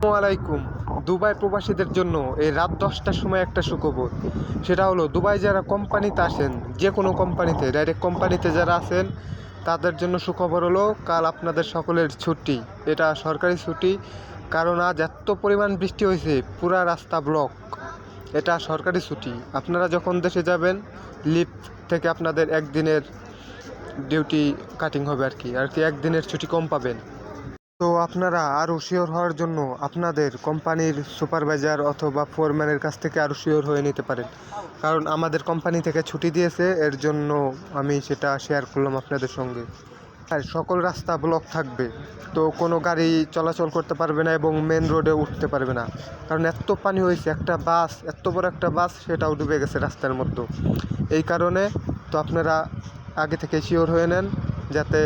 আসসালামাইকুম। দুবাই প্রবাসীদের জন্য এই রাত 10টার সময় একটা সুখবর। সেটা হলো দুবাই যারা কোম্পানিতে আসেন, যে কোনো কোম্পানিতে ডাইরেক্ট কোম্পানিতে যারা আছেন তাদের জন্য সুখবর হলো কাল আপনাদের সকলের ছুটি। এটা সরকারি ছুটি, কারণ আজ এত পরিমাণ বৃষ্টি হয়েছে পুরা রাস্তা ব্লক। এটা সরকারি ছুটি। আপনারা যখন দেশে যাবেন লিভ থেকে আপনাদের একদিনের ডিউটি কাটিং হবে আর কি একদিনের ছুটি কম পাবেন। তো আপনারা আরও শিওর হওয়ার জন্য আপনাদের কোম্পানির সুপারভাইজার অথবা ফোরম্যানের কাছ থেকে আরও শিওর হয়ে নিতে পারেন, কারণ আমাদের কোম্পানি থেকে ছুটি দিয়েছে, এর জন্য আমি সেটা শেয়ার করলাম আপনাদের সঙ্গে। আর সকল রাস্তা ব্লক থাকবে, তো কোনো গাড়ি চলাচল করতে পারবে না এবং মেন রোডে উঠতে পারবে না, কারণ এত পানি হয়েছে। একটা বাস, এত বড় একটা বাস, সেটাও ডুবে গেছে রাস্তার মধ্যে। এই কারণে তো আপনারা আগে থেকে শিওর হয়ে নেন যাতে